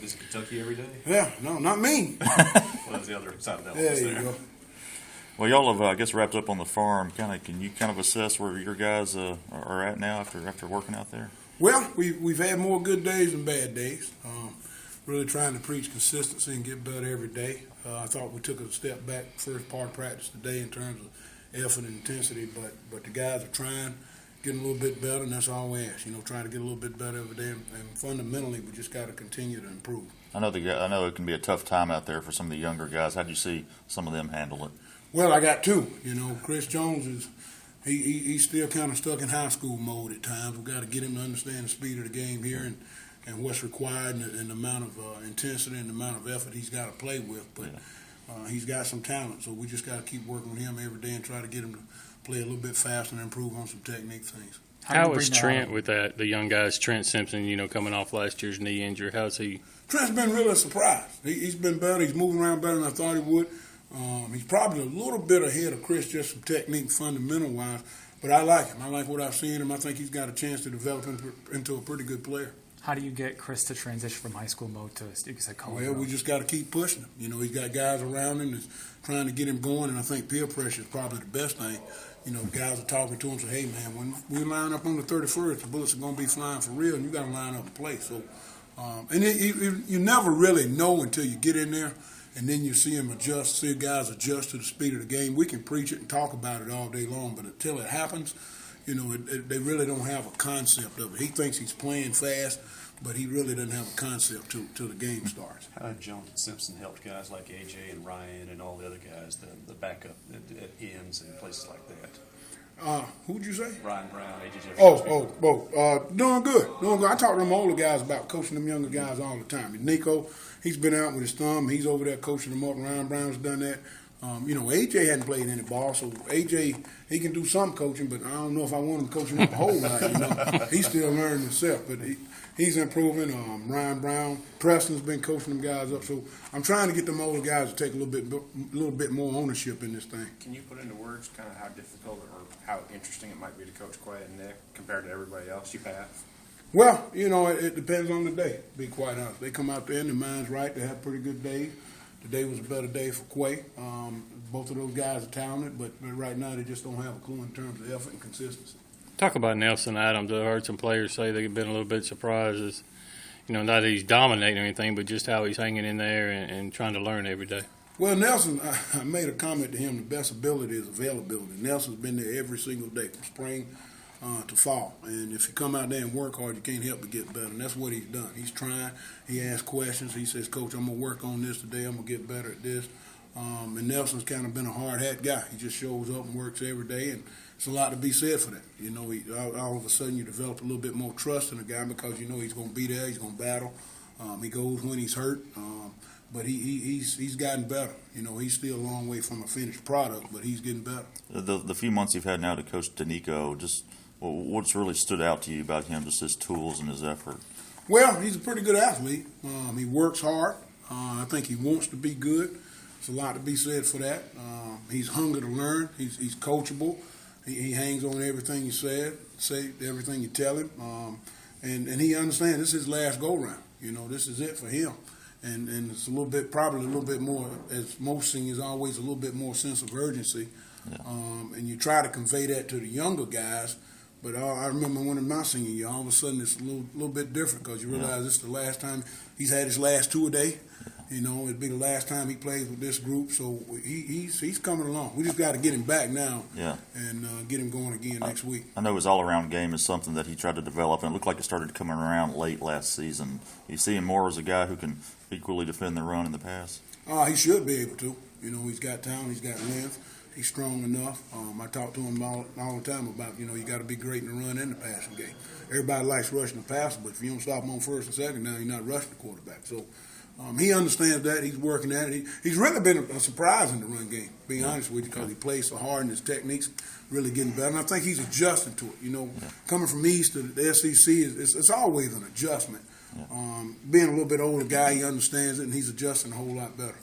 Is it Kentucky every day? Yeah, no, not me. Well, that's the other side of that. There you go. Well, y'all have, I guess, wrapped up on the farm. Can you assess where your guys are at now after working out there? Well, we've had more good days than bad days. Really trying to preach consistency and get better every day. I thought we took a step back first part of practice today in terms of effort and intensity, but the guys are trying, getting a little bit better, and that's all we ask. Trying to get a little bit better every day, and fundamentally, we just got to continue to improve. I know it can be a tough time out there for some of the younger guys. How do you see some of them handle it? Well, I got two. Chris Jones is he's still kind of stuck in high school mode at times. We've got to get him to understand the speed of the game here and what's required and the amount of intensity and the amount of effort he's got to play with. But he's got some talent, so we just got to keep working with him every day and try to get him to play a little bit faster and improve on some technique things. How is Trent with that? The young guys, Trent Simpson, coming off last year's knee injury. How's he? Trent's been really a surprise. He's been better. He's moving around better than I thought he would. He's probably a little bit ahead of Chris just from technique, fundamental-wise, but I like him. I like what I've seen him. I think he's got a chance to develop into a pretty good player. How do you get Chris to transition from high school mode to, you said, college mode? We just got to keep pushing him. He's got guys around him that's trying to get him going, and I think peer pressure is probably the best thing. Guys are talking to him, say, hey, man, when we line up on the 31st, the bullets are going to be flying for real, and you got to line up and play. So, you never really know until you get in there. And then you see him adjust, see guys adjust to the speed of the game. We can preach it and talk about it all day long, but until it happens, they really don't have a concept of it. He thinks he's playing fast, but he really doesn't have a concept till the game starts. How have Jones and Simpson helped guys like AJ and Ryan and all the other guys, the backup at ends and places like that? Who'd you say? Ryan Brown, AJ Jefferson. Doing good. I talk to them older guys about coaching them younger guys all the time. Nico, he's been out with his thumb. He's over there coaching them up. Ryan Brown's done that. AJ hadn't played any ball, so AJ, he can do some coaching, but I don't know if I want him coaching up a whole lot. He's still learning himself, but he's improving. Ryan Brown, Preston's been coaching them guys up, so I'm trying to get them older guys to take a little bit more ownership in this thing. Can you put into words kind of how difficult or how interesting it might be to coach Quay and Nick compared to everybody else you have? Well, it depends on the day, to be quite honest. They come out there and their mind's right. They have pretty good days. Today was a better day for Quay. Both of those guys are talented, but right now they just don't have a clue in terms of effort and consistency. Talk about Nelson Adams. I've heard some players say they've been a little bit surprised as, not that he's dominating or anything, but just how he's hanging in there and trying to learn every day. Well, Nelson, I made a comment to him, the best ability is availability. Nelson's been there every single day from spring to fall. And if you come out there and work hard, you can't help but get better. And that's what he's done. He's trying. He asks questions. He says, Coach, I'm going to work on this today. I'm going to get better at this. And Nelson's kind of been a hard hat guy. He just shows up and works every day, and it's a lot to be said for that. All of a sudden you develop a little bit more trust in the guy because he's going to be there. He's going to battle. He goes when he's hurt. But he's gotten better. He's still a long way from a finished product, but he's getting better. The few months you've had now to coach Danico, just what's really stood out to you about him, just his tools and his effort? Well, he's a pretty good athlete. He works hard. I think he wants to be good. There's a lot to be said for that. He's hungry to learn. He's coachable. He hangs on everything you say everything you tell him. And he understands this is his last go-round. This is it for him. And it's probably a little bit more, as most seniors, always a little bit more sense of urgency. Yeah. And you try to convey that to the younger guys. But I remember one of my senior year, all of a sudden it's a little bit different because you realize this is the last time he's had his last two-a-day. It'd be the last time he plays with this group. So he's coming along. We just got to get him back now and get him going again next week. I know his all-around game is something that he tried to develop, and it looked like it started coming around late last season. You see him more as a guy who can equally defend the run and the pass? He should be able to. He's got talent. He's got length. He's strong enough. I talk to him all the time about, you got to be great in the run and the passing game. Everybody likes rushing the passer, but if you don't stop him on first and second down, you're not rushing the quarterback. So he understands that. He's working at it. He's really been a surprise in the run game, being honest with you, because he plays so hard and his technique's really getting better. And I think he's adjusting to it. Coming from East to the SEC, it's always an adjustment. Being a little bit older guy, he understands it, and he's adjusting a whole lot better.